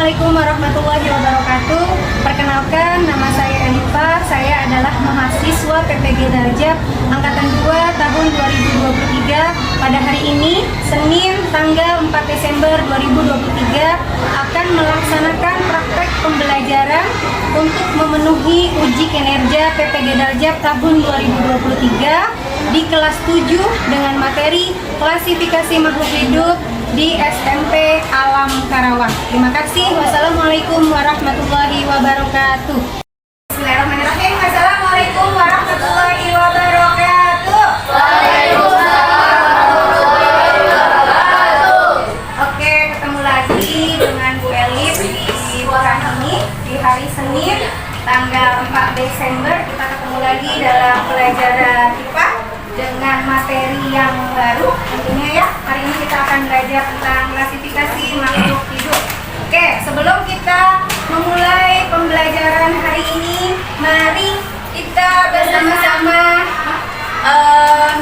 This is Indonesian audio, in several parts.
Assalamualaikum warahmatullahi wabarakatuh. Perkenalkan, nama saya Elifa. Saya adalah mahasiswa PPG Darjab Angkatan 2 tahun 2023. Pada hari ini, Senin tanggal 4 Desember 2023, akan melaksanakan praktek pembelajaran untuk memenuhi uji kinerja PPG Darjab tahun 2023 di kelas 7 dengan materi klasifikasi makhluk hidup di SMP Alam Karawang. Terima kasih. Wassalamualaikum warahmatullahi wabarakatuh. Bismillahirrahmanirrahim. Assalamualaikum warahmatullahi wabarakatuh. Waalaikumsalam warahmatullahi wabarakatuh. Oke, ketemu lagi dengan Bu Elif di hari ini, di hari Senin tanggal 4 Desember. Kita ketemu lagi dalam pelajaran IPA dengan materi yang baru tentunya ya. Hari ini kita akan belajar tentang klasifikasi makhluk hidup. Oke, sebelum kita memulai pembelajaran hari ini, mari kita bersama-sama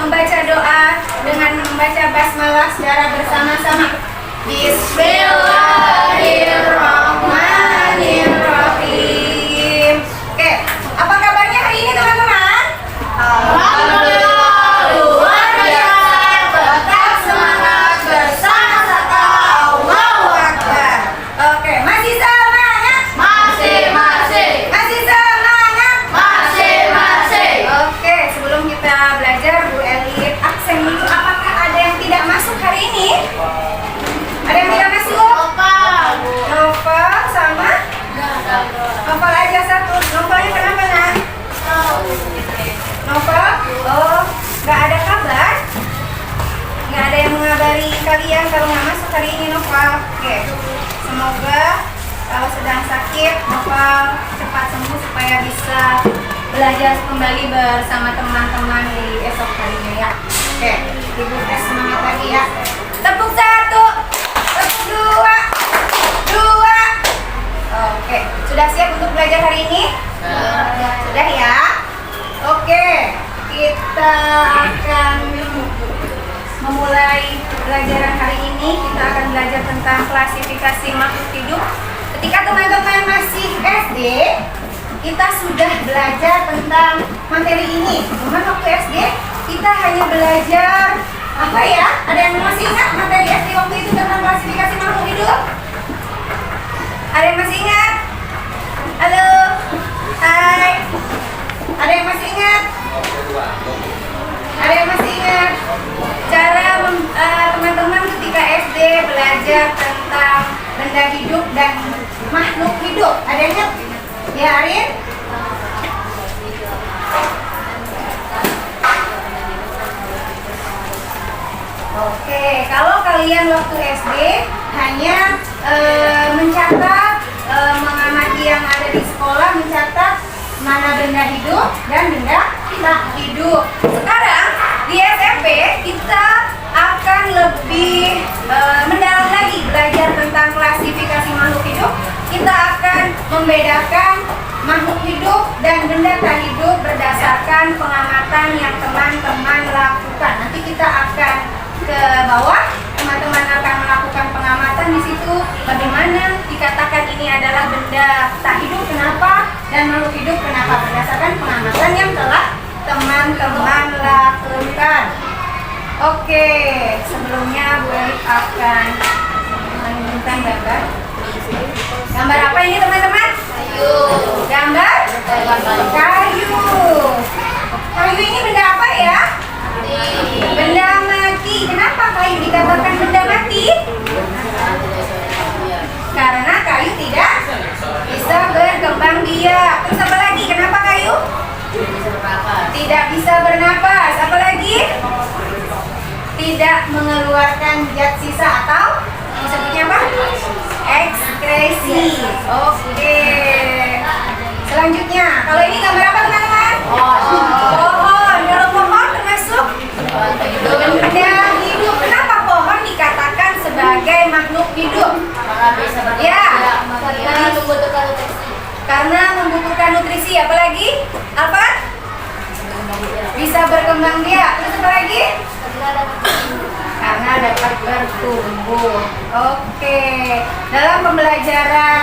membaca doa dengan membaca basmalah secara bersama-sama. Bismillahirrahmanirrahim. Oke, apa kabarnya hari ini teman-teman? Alhamdulillah. Kalian kalau nggak masuk hari ini Noval. Oke, semoga kalau sedang sakit Noval cepat sembuh supaya bisa belajar kembali bersama teman-teman di esok harinya ya. Oke, ibu tes semangat lagi ya. Tepuk 1, tepuk 2. Oke, sudah siap untuk belajar hari ini? Sudah ya. Oke, kita akan memulai pelajaran hari ini. Kita akan belajar tentang klasifikasi makhluk hidup. Ketika teman-teman masih SD, kita sudah belajar tentang materi ini. Cuman waktu SD kita hanya belajar apa ya? Ada yang masih ingat materi SD waktu itu tentang klasifikasi makhluk hidup? Ada yang masih ingat? Halo, hai. Ada yang masih ingat? Ada yang masih ingat cara teman-teman ketika SD belajar tentang benda hidup dan makhluk hidup? Ada yang ingat? Ya, Arin? Oke, kalau kalian waktu SD hanya mencatat, mengamati yang ada di sekolah, mencatat mana benda hidup dan benda tak hidup. Sekarang di SMP kita akan lebih mendalam lagi belajar tentang klasifikasi makhluk hidup. Kita akan membedakan makhluk hidup dan benda tak hidup berdasarkan pengamatan yang teman-teman lakukan. Nanti kita akan ke bawah, teman-teman akan melakukan pengamatan di situ. Bagaimana dikatakan ini adalah benda tak hidup, kenapa, dan makhluk hidup kenapa, berdasarkan pengamatan yang telah teman-teman lakukan. Oke, sebelumnya Bu Elif akan menunjukkan gambar. Gambar apa ini teman-teman? Kayu. Gambar? Kayu. Kayu ini benda apa ya? Benda mati. Kenapa kayu dikatakan benda mati? Karena kayu tidak bisa berkembang biak. Terus apa lagi? Kenapa kayu tidak bisa bernapas? Apa lagi? Tidak mengeluarkan zat sisa atau disebutnya apa? Ekskresi. Oke. Selanjutnya, kalau ini gambar apa teman-teman? Pohon. Kalau pohon termasuk benda hidup. Kenapa pohon dikatakan sebagai makhluk hidup? Ya, karena membutuhkan nutrisi. Apalagi? Apa? Bisa berkembang biak. Terus apa lagi? Karena dapat bertumbuh. Oke. Dalam pembelajaran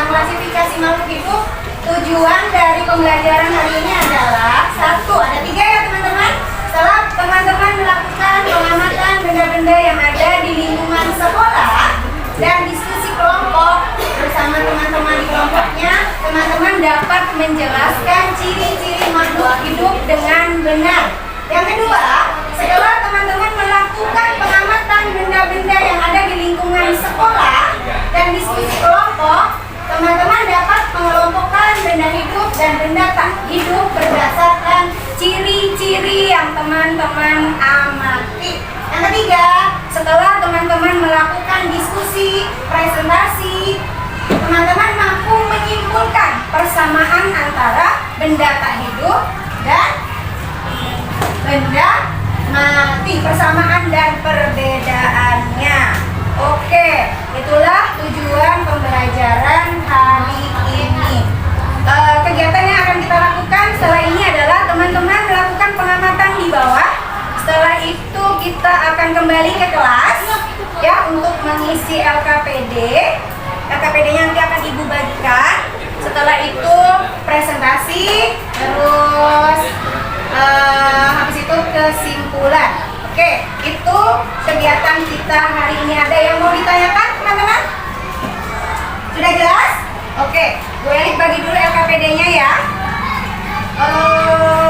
tentang klasifikasi makhluk hidup, tujuan dari pembelajaran hari ini adalah satu, ada 3 ya teman-teman. Setelah teman-teman melakukan pengamatan benda-benda yang ada di lingkungan sekolah dan diskusi kelompok bersama teman-teman di kelompoknya, teman-teman dapat menjelaskan ciri-ciri makhluk hidup dengan benar. Yang kedua, setelah teman-teman melakukan pengamatan benda-benda yang ada di lingkungan sekolah dan diskusi kelompok, teman-teman dapat mengelompokkan benda hidup dan benda tak hidup berdasarkan ciri-ciri yang teman-teman amati. Yang ketiga, setelah teman-teman melakukan diskusi, presentasi, teman-teman mampu menyimpulkan persamaan antara benda tak hidup dan benda mati, persamaan dan perbedaannya. Oke, itulah tujuan pembelajaran hari ini. Kegiatan yang akan kita lakukan setelah ini adalah teman-teman melakukan pengamatan di bawah. Setelah itu kita akan kembali ke kelas ya untuk mengisi LKPD. LKPD-nya nanti akan Ibu bagikan. Setelah itu presentasi, terus habis itu kesimpulan. Oke, itu kegiatan kita hari ini. Ada yang mau ditanyakan teman-teman? Sudah jelas? Oke, Bu Elik bagi dulu LKPD-nya ya.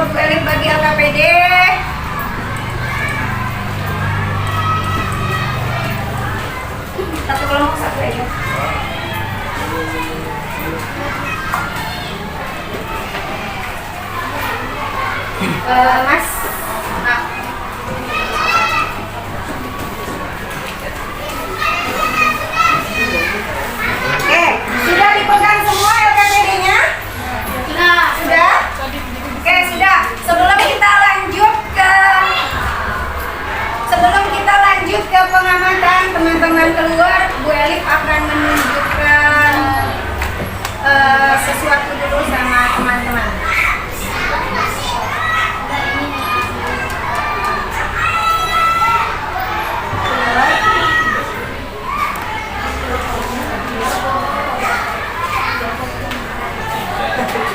Bu Elik bagi LKPD. Satu kelompok satu aja. Mas, Oke, sudah dipegang semua LKPD-nya? Sudah? Oke, sudah. Sebelum kita lanjut ke pengamatan, teman-teman keluar, Bu Elif akan menunjukkan sesuatu dulu sama teman-teman.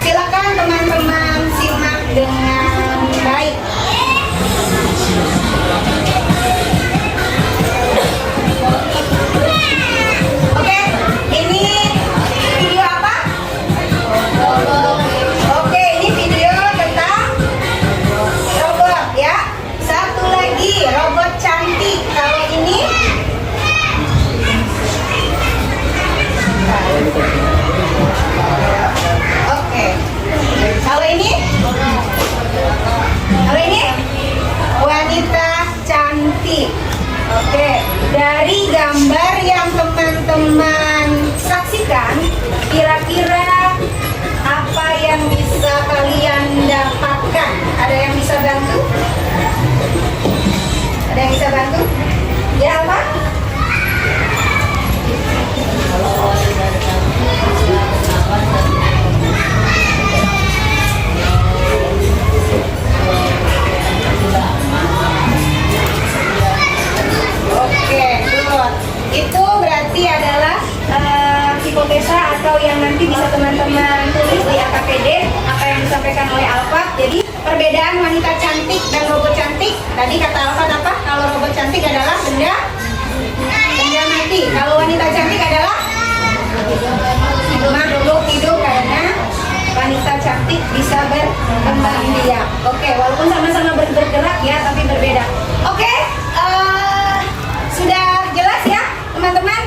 Silakan teman-teman simak dengan baik. Oke, ini video apa? Oke, ini video tentang robot ya. Satu lagi, robot cantik. Kalau ini oke. Kalau ini? Kalau ini? Wanita cantik. Oke. Dari gambar yang teman-teman saksikan, kira-kira apa yang bisa kalian dapatkan? Ada yang bisa bantu? Ada yang bisa bantu? Ya, apa? Oke, good. Itu berarti adalah hipotesa atau yang nanti bisa teman-teman tulis di LKPD apa yang disampaikan oleh Alfat. Jadi perbedaan wanita cantik dan robot cantik. Tadi kata Alfat apa? Kalau robot cantik adalah benda mati. Kalau wanita cantik adalah makhluk hidup karena wanita cantik bisa berkembang biak. Oke, walaupun sama-sama bergerak ya, tapi berbeda. Oke, sudah jelas ya teman-teman.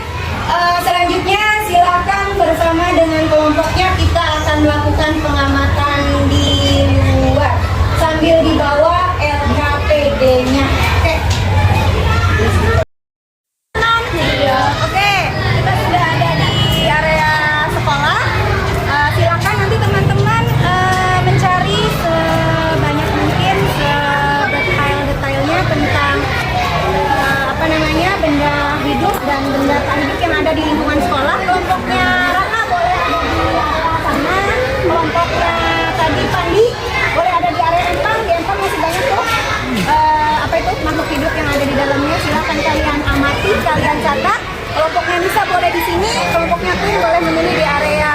Selanjutnya silakan bersama dengan kelompoknya kita akan melakukan pengamatan di luar sambil dibawa LKPD-nya. Oke. Oke, kita sudah ada di area sekolah. Silakan nanti teman-teman mencari sebanyak mungkin detail-detailnya tentang benda hidup dan benda tak hidup yang ada di lingkungan sekolah. Kelompoknya Rana boleh ada di sana, kelompoknya tadi Pandi boleh ada di area Empang. Di Empang masih banyak tuh makhluk hidup yang ada di dalamnya. Silakan kalian amati, kalian catat. Kelompoknya bisa boleh di sini, kelompoknya Queen boleh memilih di area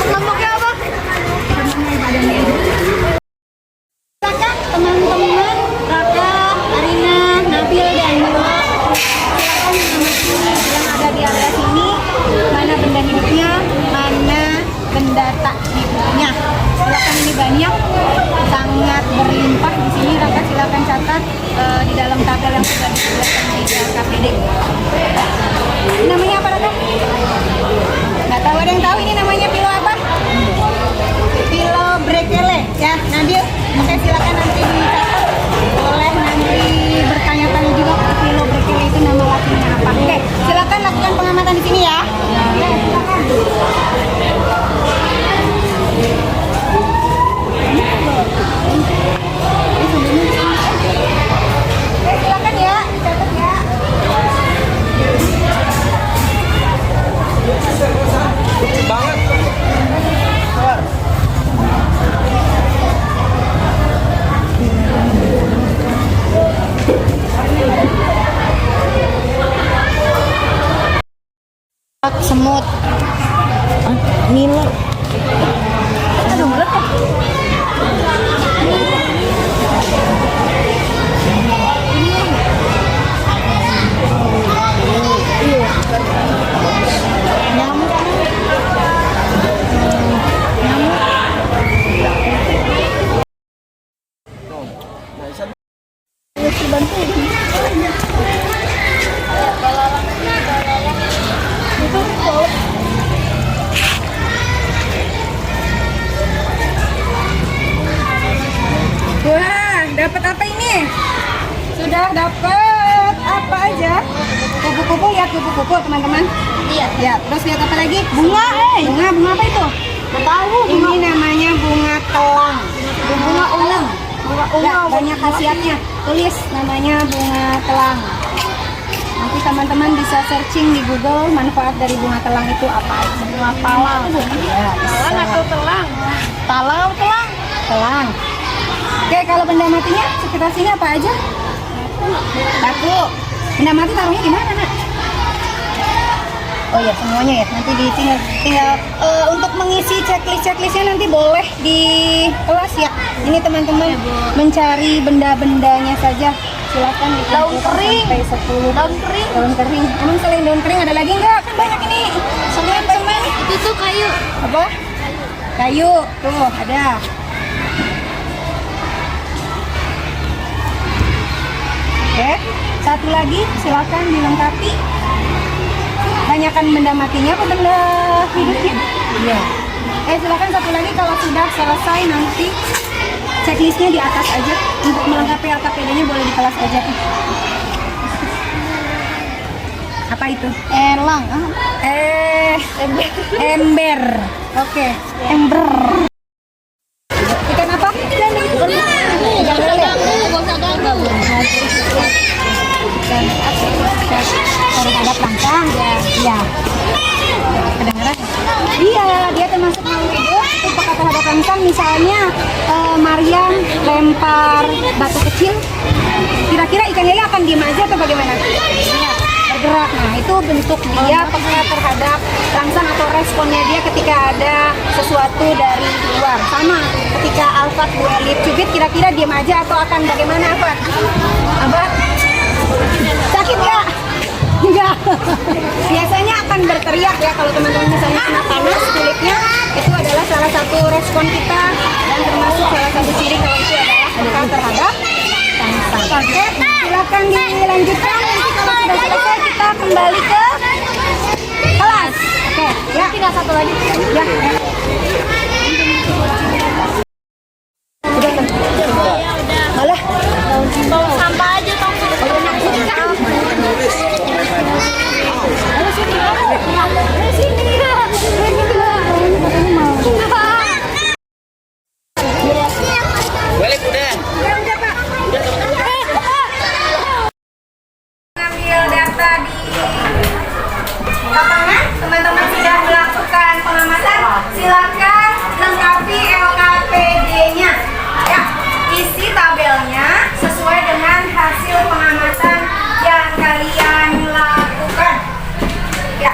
Kelompoknya apa? Kakak, teman-teman, Kakak, Arina, Nabil, dan Mila, silakan mengamati yang ada di area sini. Mana benda hidupnya, mana benda tak hidupnya. Silakan, ini banyak, sangat berlimpah di sini. Kakak silakan catat di dalam tabel yang sudah disediakan di KPD. Ini namanya apa, Kakak? Nggak tahu, ada yang tahu ini namanya pilo apa? Pilo brekele, ya Nabil. Oke, silakan nanti dicatat. Boleh nanti bertanya-tanya juga pilo brekele itu nama latinnya apa. Oke, silakan lakukan pengamatan di sini ya. Oke, silakan. Oke, silakan ya, dicatat ya. Semut. Nilo. Aduh, ulet kok. Nyamuk. Wah, dapat apa ini? Sudah dapat apa aja? Kupu-kupu, lihat kupu-kupu teman-teman. Lihat. Ya, terus lihat apa lagi? Bunga, bunga apa itu? Nggak tahu. Ini namanya bunga telang. Bunga ulang. Ya, banyak khasiatnya. Tulis namanya bunga telang. Nanti teman-teman bisa searching di Google manfaat dari bunga telang itu apa aja. Bunga talang. Ya, talang atau telang? Talang atau telang? Telang. Oke, kalau benda matinya sekitarnya apa aja? Batu. Benda mati taruhnya di mana, Nak? Oh ya, semuanya ya. Nanti tinggal untuk mengisi checklistnya nanti boleh di kelas ya. Ini teman-teman mencari benda-bendanya saja. Silakan Daun kering. sampai 10. Daun kering. Daun kering. Emang selain daun kering ada lagi nggak? Kan banyak ini. Semen. Itu tuh kayu. Apa? Kayu. Tuh, ada. Oke, satu lagi silakan dilengkapi. Tanyakan benda matinya apa benda hidupnya? Iya. Silakan satu lagi kalau sudah selesai nanti checklistnya di atas aja. Untuk melengkapi LKPD-nya boleh di kelas aja. Apa itu? Elang. Ember. Oke, ember. Ikan apa? Harus ada perangsang ya. Iya. Kedengeran? Iya, dia termasuk makhluk hidup. Untuk terhadap perangsang misalnya Mariam lempar batu kecil. Kira-kira ikan lele akan diem aja atau bagaimana? Bergerak. Nah, itu bentuk dia peka terhadap perangsang atau responnya dia ketika ada sesuatu dari luar. Sama ketika Alfat Bu Elif cubit, kira-kira diem aja atau akan bagaimana, Alfat? Abah? Sakit nggak? Enggak. Biasanya akan berteriak ya kalau teman-teman misalnya kena panas kulitnya, itu adalah salah satu respon kita dan termasuk salah satu ciri kalau itu adalah peka terhadap perangsang. Oke, silakan dilanjutkan. Nanti kalau sudah selesai kita kembali ke kelas. Oke, ya. Tinggal satu lagi. Ya. Udah. Bawa sampah aja tong. Balik udah. Ngambil data di lapangan, teman-teman sudah melakukan pengamatan, silakan lengkapi LKPD-nya. Ya, isi tabelnya sesuai dengan hasil pengamatan yang kalian lakukan. Ya,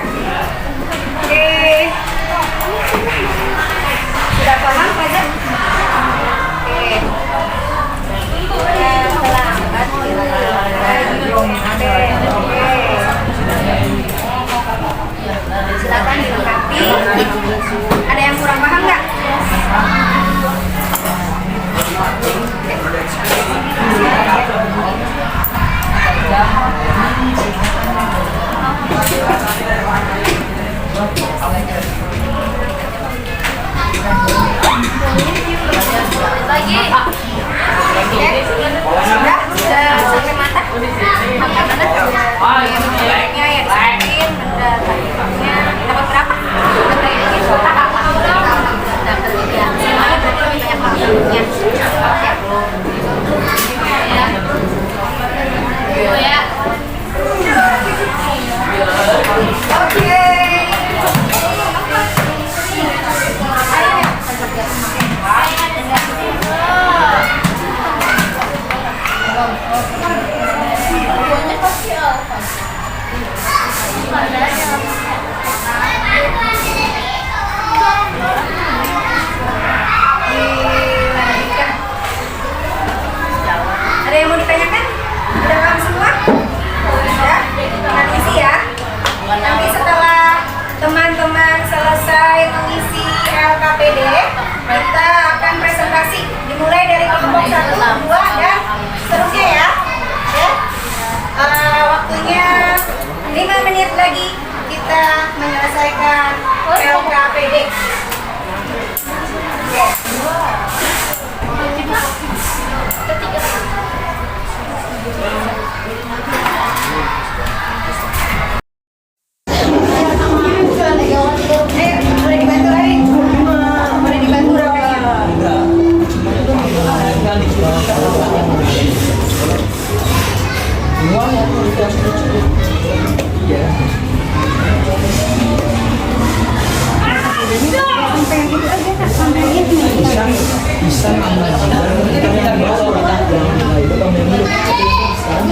Dilanjutkan. Ada yang mau ditanyakan? Udah paham semua? Sudah? Dengan isi ya. Nanti setelah teman-teman selesai mengisi LKPD, kita akan presentasi dimulai dari kelompok 1, 2, dan seterusnya ya. Ya. Waktunya 5 menit lagi kita menyelesaikan LKPD. Ayo, boleh dibantu lagi? Boleh dibantu rapelnya?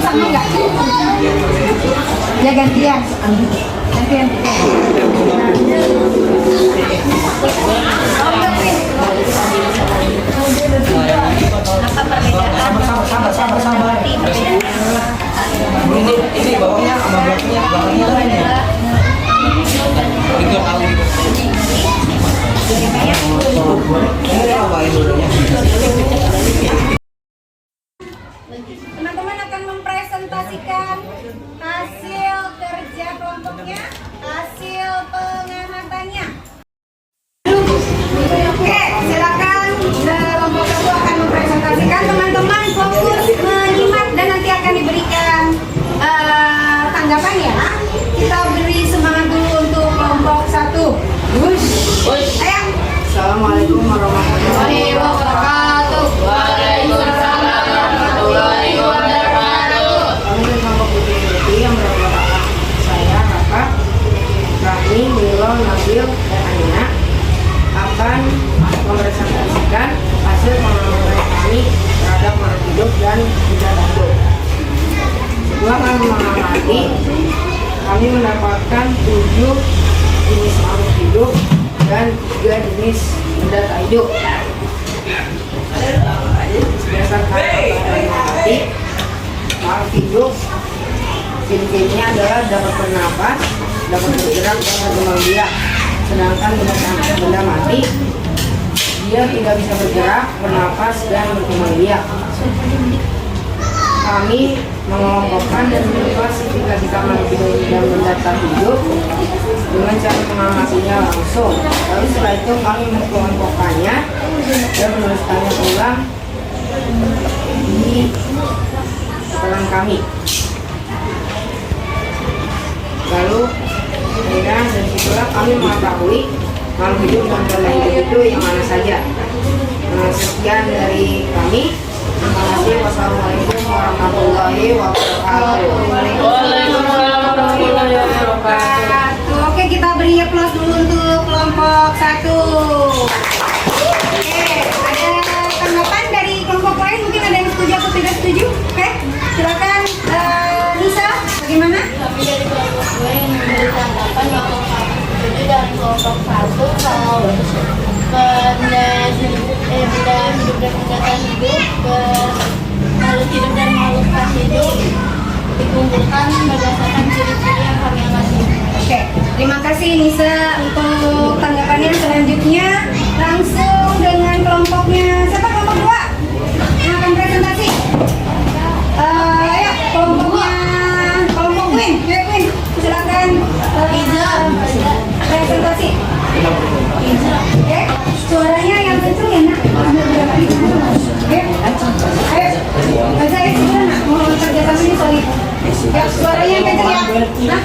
Sama enggak? Ya gantian. Gantian. Apa perbedaan? Sabar. Ini bawahnya sama belakangnya lain ya. Itu tahu. Ini apa itu? Teman-teman akan mempresentasikan hasil kerja kelompoknya, hasil pengamatannya. Oke, silakan kelompok kedua akan mempresentasikan. Teman-teman fokus menyimak dan nanti akan diberikan tanggapan ya. Kita beri semangat dulu untuk kelompok 1. Ayo. Assalamualaikum warahmatullahi Wabarakatuh. Waalaikumsalam warahmatullahi wabarakatuh. Kami dari kelompok putih yang beranggotakan saya, Kakak, Rahmi, Milo, Nabil, dan Anina akan mempresentasikan hasil pengamatan kami terhadap makhluk hidup dan benda hidup. Setelah kami mengamati, kami mendapatkan 7 jenis makhluk hidup dan 3 jenis benda tak hidup. Berdasarkan mengamati, makhluk hidup ciri-cirinya adalah dapat bernapas, dapat bergerak dan berkembang biak. Sedangkan benda mati, dia tidak bisa bergerak, bernapas dan berkembang biak. Kami mengelompokkan dan mengklasifikasikan makhluk hidup dan benda tak hidup dengan cara mengamatinya langsung. Lalu setelah itu kami mengelompokkannya dan menuliskannya ulang di keterangan kami. Lalu kemudian dari situlah kami mengetahui makhluk hidup dan benda hidup itu yang mana saja. Sekian dari kami. Terima kasih. Wassalamualaikum warahmatullahi wabarakatuh. Waalaikumsalam warahmatullahi wabarakatuh. Oke, kita beri aplaus dulu untuk kelompok 1. Oke, ada tanggapan dari kelompok lain? Mungkin ada yang setuju atau tidak setuju? Oke, silakan Nisa, bagaimana? Kami dari kelompok gue yang memberi tanggapan bahwa kami setuju dari kelompok 1 kalau benda hidup dan benda tak hidup, makhluk hidup dan makhluk tak hidup dikumpulkan berdasarkan ciri-ciri yang kami amati. Oke, terima kasih Nisa untuk tanggapannya. Selanjutnya langsung dengan kelompoknya. Siapa kelompok 2 yang akan presentasi? Ayo kelompoknya kelompok Queen. Ya Queen, silakan presentasi. Oke, suaranya yang kenceng ya nak. Oke, ayo. Saya sebenarnya nak mau kerjasama ini sorry. Ya, suaranya yang kenceng ya. Nah.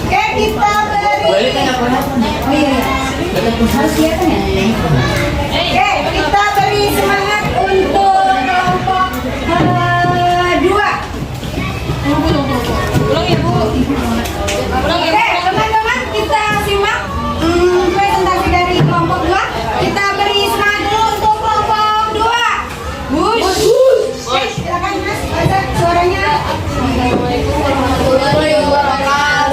Oke, kita beri. Oh iya, harus kelihatan ya. Oke, kita beri semangat untuk kelompok 2. Ulang ya Bu. Oke, teman-teman kita simak presentasi dari kelompok 2. Kita beri semangat dulu untuk kelompok 2. Oke, silakan Mas, baca suaranya. Assalamualaikum warahmatullahi wabarakatuh.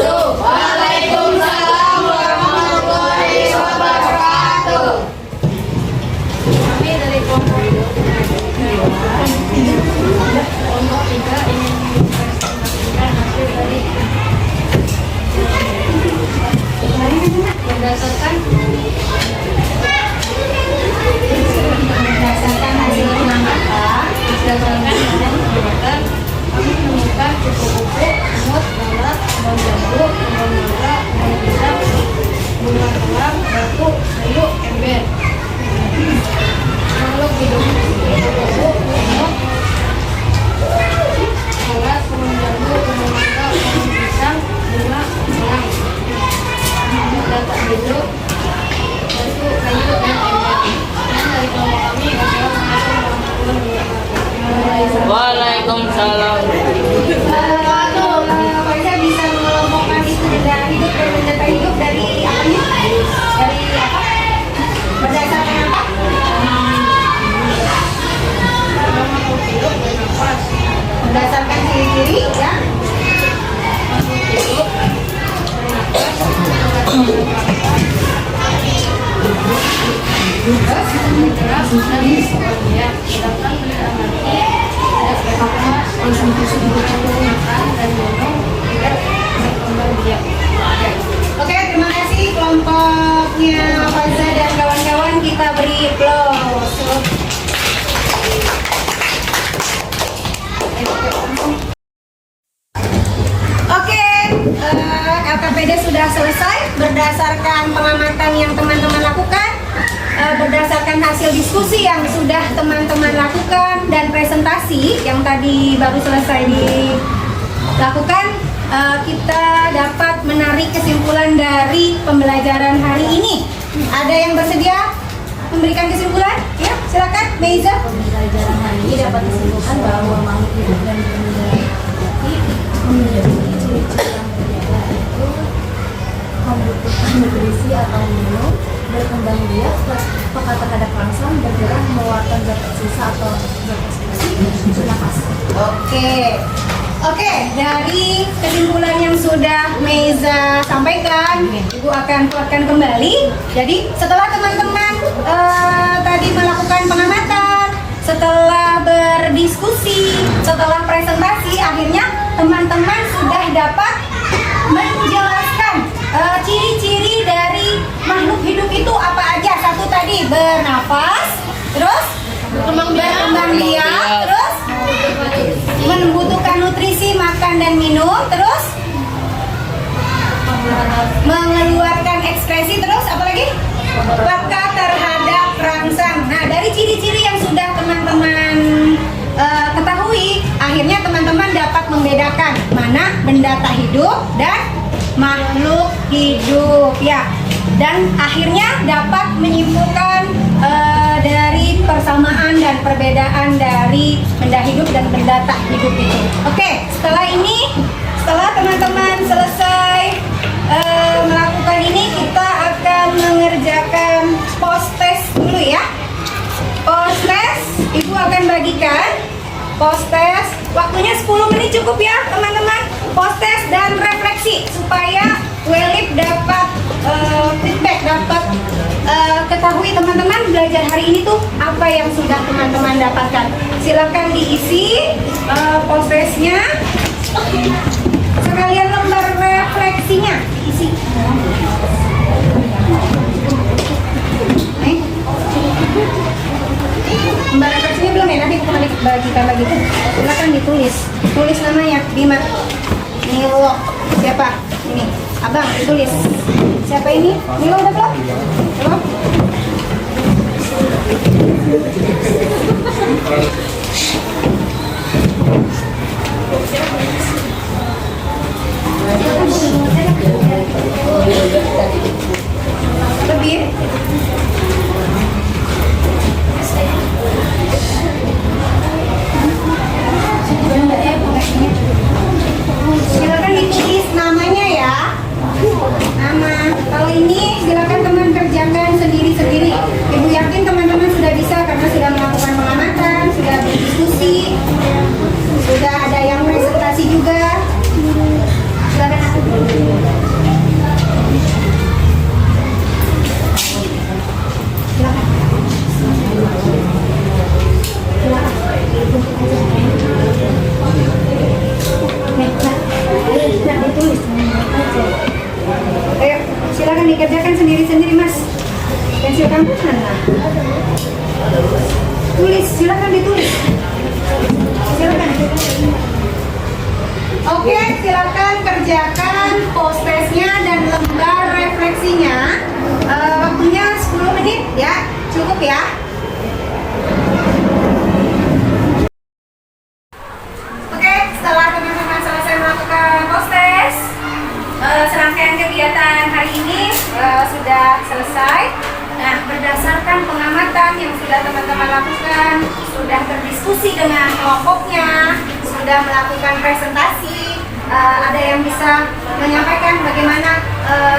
Ya, sedangkan benda mati tidak berkembang makan dan minum tidak berkembang biak. Oke, terima kasih kelompoknya Faza dan kawan-kawan, kita beri applause. Oke, LKPD sudah selesai berdasarkan pengamatan yang teman-teman lakukan, berdasarkan hasil diskusi yang sudah teman-teman lakukan dan presentasi yang tadi baru selesai dilakukan. Kita dapat menarik kesimpulan dari pembelajaran hari ini. Ada yang bersedia memberikan kesimpulan? Ya, silakan, Meiza. Pembelajaran hari ini dapat disimpulkan bahwa makhluk hidup dan benda mati memiliki ciri-ciri yang berbeda, yaitu membutuhkan nutrisi atau minum, berkembang biak, peka terhadap rangsang, bergerak, mengeluarkan zat tersisa atau zat ekskresi. Terima kasih. Oke, dari kesimpulan yang sudah Meiza sampaikan, Ibu akan kuatkan kembali. Jadi setelah teman-teman tadi melakukan pengamatan, setelah berdiskusi, setelah presentasi, akhirnya teman-teman sudah dapat menjelaskan ciri-ciri dari makhluk hidup itu apa aja. Satu tadi bernafas, terus berkembang biak, terus membutuhkan nutrisi, makan dan minum, terus mengeluarkan ekskresi, terus apa lagi? Peka terhadap rangsang. Nah, dari ciri-ciri yang sudah teman-teman ketahui, akhirnya teman-teman dapat membedakan mana benda tak hidup dan makhluk hidup, ya. Dan akhirnya dapat menyimpulkan dari persamaan dan perbedaan dari benda hidup dan benda tak hidup itu. Oke, setelah ini, setelah teman-teman selesai melakukan ini, kita akan mengerjakan post test dulu ya. Post test, Ibu akan bagikan post test. Waktunya 10 menit cukup ya teman-teman. Post test dan refleksi supaya Welip dapat feedback, dapat ketahui teman-teman belajar hari ini tuh apa yang sudah teman-teman dapatkan. Silakan diisi post testnya, sekalian lembar refleksinya diisi. Lembar refleksinya belum ya, nanti kembali bagikan lagi tuh. Silakan ditulis, tulis namanya Bima, Nilo, siapa? Ini, abang ditulis. Siapa ini? Nilo udah belum? Belum? Lebih. Silakan ditulis namanya ya. Nama. Kalau ini silakan teman kerjakan sendiri-sendiri. Ibu yakin teman-teman sudah bisa karena sudah melakukan pengamatan, sudah berdiskusi, sudah ada yang presentasi juga. Silakan. Ayo, silakan dikerjakan sendiri-sendiri, Mas. Pensil kamu mana? Tulis, silakan ditulis. Silakan. Oke, silakan kerjakan post testnya dan lembar refleksinya. Waktunya 10 menit ya, cukup ya. Oke, setelah teman-teman selesai melakukan post test, serangkaian kegiatan hari ini sudah selesai. Nah, berdasarkan pengamatan yang sudah teman-teman lakukan, sudah berdiskusi dengan kelompoknya, sudah melakukan presentasi, ada yang bisa menyampaikan bagaimana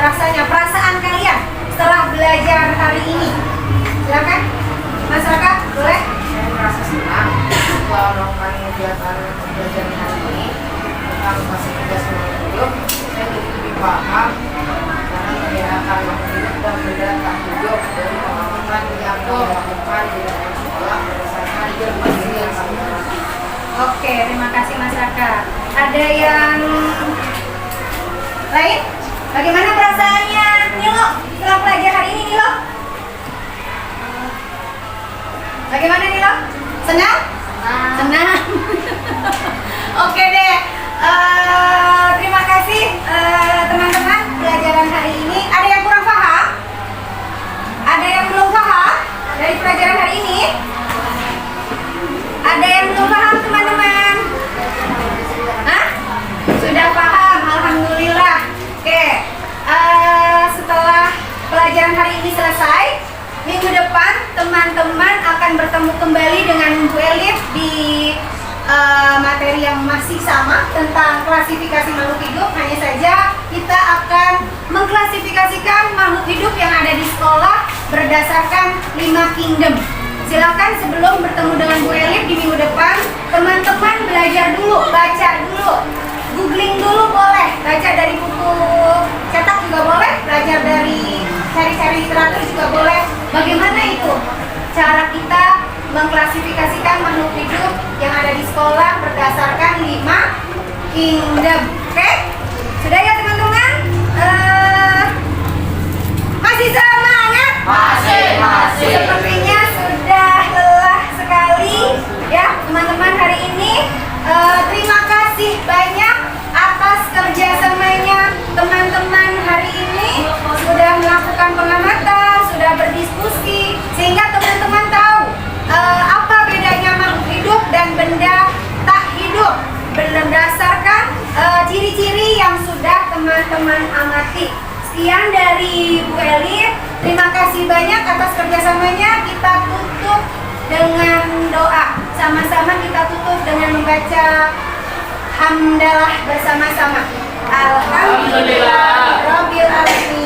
rasanya, perasaan kalian setelah belajar hari ini. Silakan, Mas Raka, boleh? Saya merasa senang setelah melakukan kegiatan pembelajaran hari ini tentang fase 3 semangat hidup. Saya jadi lebih paham karena membedakan makhluk hidup dan benda tak hidup dari pengalaman yang dilakukan di dalam Ada yang lain? Bagaimana perasaannya Nilo setelah belajar hari ini Nilo? Bagaimana Nilo? Senang? Senang. Oke deh. Terima kasih teman-teman pelajaran hari ini. Ada yang kurang paham? Ada yang belum paham dari pelajaran hari ini? Ada yang belum paham teman-teman? Hah? Sudah paham, alhamdulillah. Oke, setelah pelajaran hari ini selesai, minggu depan teman-teman akan bertemu kembali dengan Bu Elif di materi yang masih sama tentang klasifikasi makhluk hidup. Hanya saja kita akan mengklasifikasikan makhluk hidup yang ada di sekolah berdasarkan 5 kingdom. Silakan sebelum bertemu dengan Bu Elif di minggu depan, teman-teman belajar dulu, baca dulu, googling dulu boleh, baca dari buku cetak juga boleh, belajar dari cari-cari literatur juga boleh. Bagaimana itu cara kita mengklasifikasikan makhluk hidup yang ada di sekolah berdasarkan 5 kingdom. Oke? Sudah ya teman-teman? Masih semangat? Masih. Sepertinya sudah lelah sekali ya teman-teman hari ini. Terima kasih banyak atas kerjasamanya teman-teman hari ini, sudah melakukan pengamatan, sudah berdiskusi, sehingga teman-teman tahu apa bedanya makhluk hidup dan benda tak hidup berdasarkan ciri-ciri yang sudah teman-teman amati. Sekian dari Bu Elif. Terima kasih banyak atas kerjasamanya. Kita tutup dengan doa. Sama-sama kita tutup dengan membaca hamdalah bersama-sama. Alhamdulillah Rabbil Alamin.